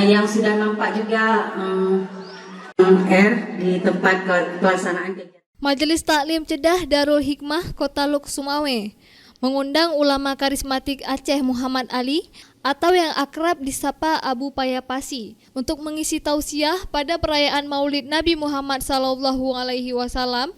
Yang sudah nampak juga di tempat pelaksanaan kegiatan. Majelis Taklim Cedah Darul Hikmah Kota Luk Sumawe mengundang ulama karismatik Aceh Muhammad Ali atau yang akrab disapa Abu Payapasi untuk mengisi tausiah pada perayaan Maulid Nabi Muhammad SAW 1445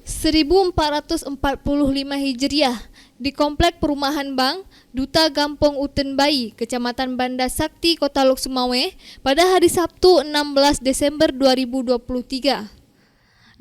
Hijriah di Komplek Perumahan Bank, Duta Gampong Uten Bayi, Kecamatan Banda Sakti, Kota Luk Sumawe pada hari Sabtu 16 Desember 2023.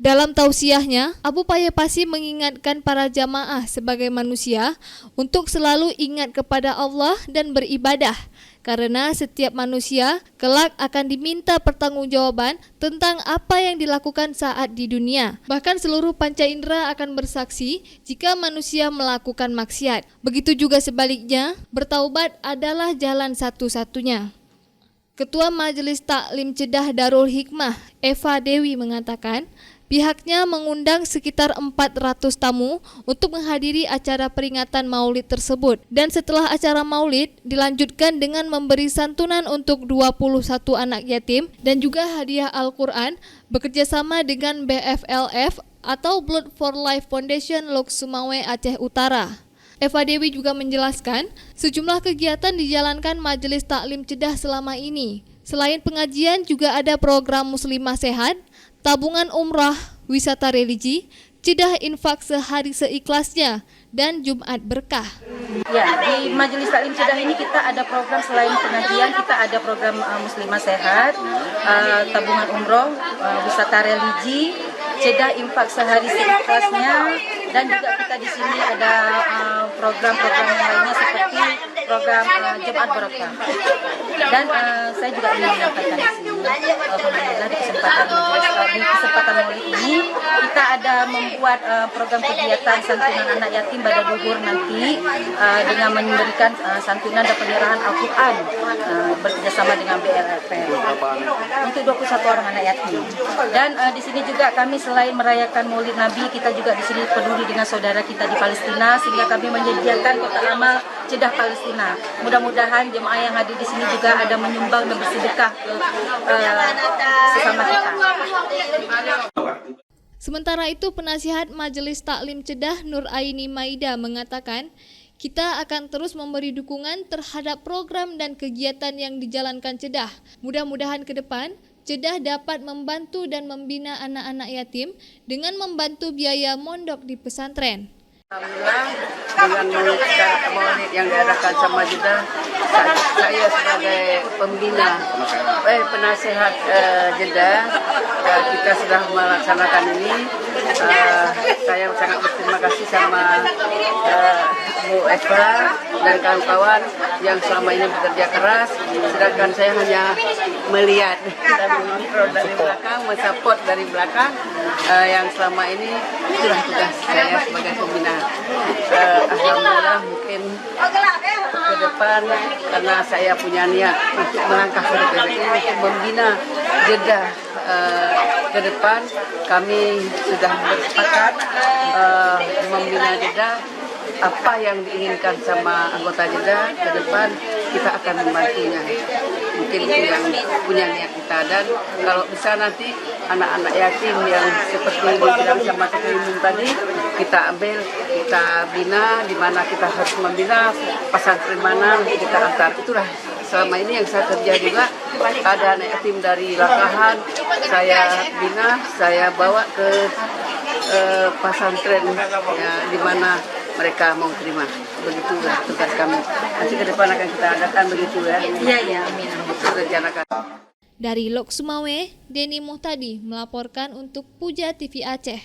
Dalam tausiahnya, Abu Payapasi mengingatkan para jamaah sebagai manusia untuk selalu ingat kepada Allah dan beribadah, karena setiap manusia kelak akan diminta pertanggungjawaban tentang apa yang dilakukan saat di dunia. Bahkan seluruh panca indera akan bersaksi jika manusia melakukan maksiat. Begitu juga sebaliknya, bertaubat adalah jalan satu-satunya. Ketua Majelis Taklim Cedah Darul Hikmah, Eva Dewi mengatakan, pihaknya mengundang sekitar 400 tamu untuk menghadiri acara peringatan Maulid tersebut. Dan setelah acara Maulid dilanjutkan dengan memberi santunan untuk 21 anak yatim dan juga hadiah Al-Quran bekerjasama dengan BFLF atau Blood for Life Foundation Lok Sumawe Aceh Utara. Eva Dewi juga menjelaskan, sejumlah kegiatan dijalankan Majelis Taklim Cedah selama ini. Selain pengajian juga ada program Muslimah Sehat, tabungan umrah, wisata religi, cedah infak sehari seikhlasnya, dan Jumat Berkah. Ya, di Majelis Taklim Cedah ini kita ada program selain pengajian, kita ada program Muslimah Sehat, tabungan umroh, wisata religi, cedah infak sehari seikhlasnya, dan juga kita di sini ada program-program yang lainnya seperti program Jumat Berkah. Dan saya juga ingin menyampaikan di sini, alhamdulillah di kesempatan Maulid ini kita ada membuat program kegiatan santunan anak yatim pada duhur nanti dengan memberikan santunan dan penyerahan Al-Quran bekerjasama dengan BLF untuk 21 orang anak yatim. Dan di sini juga kami selain merayakan Maulid Nabi, kita juga di sini peduli dengan saudara kita di Palestina sehingga kami menyediakan kotak amal Cedah Palestina. Mudah-mudahan jemaah yang hadir di sini juga ada menyumbang dan bersedekah ke sesama kita. Sementara itu, penasihat Majelis Taklim Cedah Nur Aini Maida mengatakan, kita akan terus memberi dukungan terhadap program dan kegiatan yang dijalankan Cedah. Mudah-mudahan ke depan, Cedah dapat membantu dan membina anak-anak yatim dengan membantu biaya mondok di pesantren. Alhamdulillah, dengan maulid yang diadakan sama Jeddah, saya sebagai pembina, penasihat Jeddah, kita sudah melaksanakan ini. Saya sangat berterima kasih sama Bu Eva dan kawan-kawan yang selama ini bekerja keras, sedangkan saya hanya melihat dan mengontrol dari belakang, mensupport dari belakang. Yang selama ini itulah tugas saya sebagai pembina. Alhamdulillah mungkin ke depan karena saya punya niat untuk melangkah ke depan untuk membina Jeddah ke depan, kami sudah bersepakat membina Jeddah. Apa yang diinginkan sama anggota Jeddah ke depan kita akan membantunya. Mungkin itu yang punya niat kita, dan kalau bisa nanti anak-anak yatim yang seperti dibilang sama Ketua tadi kita ambil, kita bina, di mana kita harus membina pesantren mana kita antar. Itulah selama ini yang saya kerja juga. Ada anak yatim dari Lakahan, saya bina, saya bawa ke pesantren ya, di mana mereka mau terima. Begitulah tugas kami. Nanti ke depan akan kita adakan begitu ya. Iya, amin. Itu rencanakan. Dari Lok Sumawe, Deni Muhtadi melaporkan untuk Puja TV Aceh.